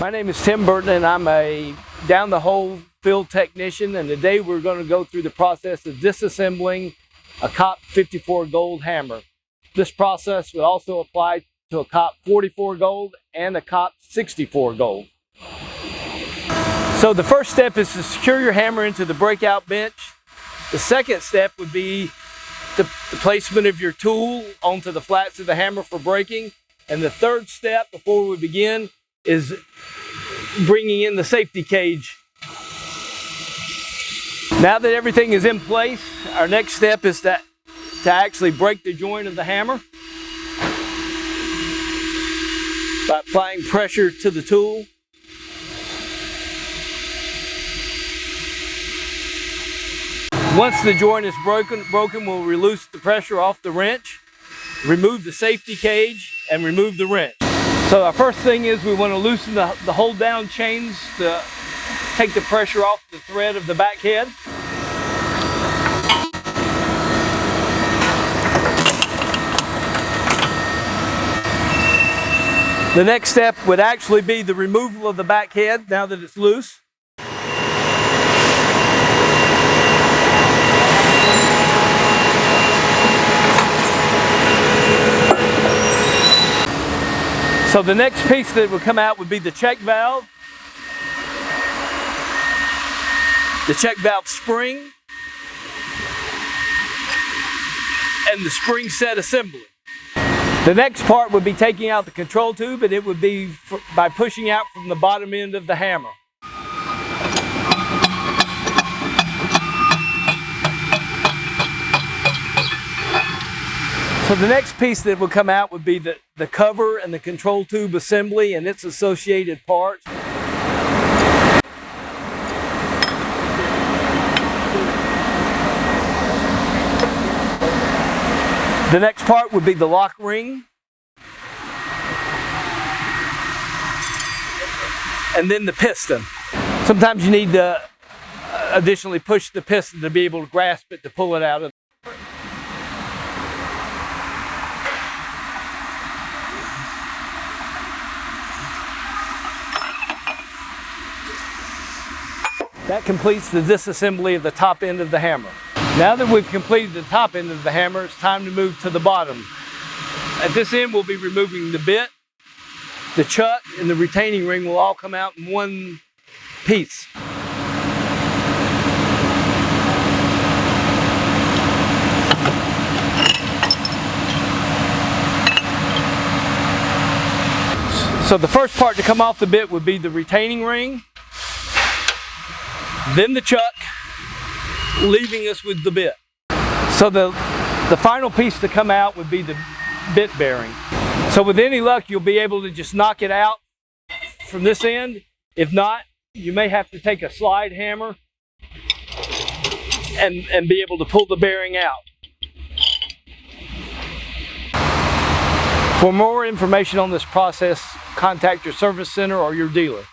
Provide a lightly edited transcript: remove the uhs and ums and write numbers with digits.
My name is Tim Burton and I'm a down-the-hole field technician, and today we're going to go through the process of disassembling a COP 54 gold hammer. This process would also apply to a COP 44 gold and a COP 64 gold. So the first step is to secure your hammer into the breakout bench. The second step would be the placement of your tool onto the flats of the hammer for breaking. And the third step before we begin is bringing in the safety cage. Now that everything is in place, our next step is to actually break the joint of the hammer by applying pressure to the tool. Once the joint is broken, we'll release the pressure off the wrench, remove the safety cage, and remove the wrench. So our first thing is we want to loosen the hold down chains to take the pressure off the thread of the back head. The next step would actually be the removal of the back head now that it's loose. So the next piece that would come out would be the check valve, the check valve spring, and the spring set assembly. The next part would be taking out the control tube, and it would be by pushing out from the bottom end of the hammer. So the next piece that would come out would be the cover and the control tube assembly and its associated parts. The next part would be the lock ring. And then the piston. Sometimes you need to additionally push the piston to be able to grasp it to pull it out of. That completes the disassembly of the top end of the hammer. Now that we've completed the top end of the hammer, it's time to move to the bottom. At this end, we'll be removing the bit, the chuck, and the retaining ring will all come out in one piece. So the first part to come off the bit would be the retaining ring, then the chuck, leaving us with the bit. So the final piece to come out would be the bit bearing. So with any luck, you'll be able to just knock it out from this end. If not, you may have to take a slide hammer and be able to pull the bearing out. For more information on this process, contact your service center or your dealer.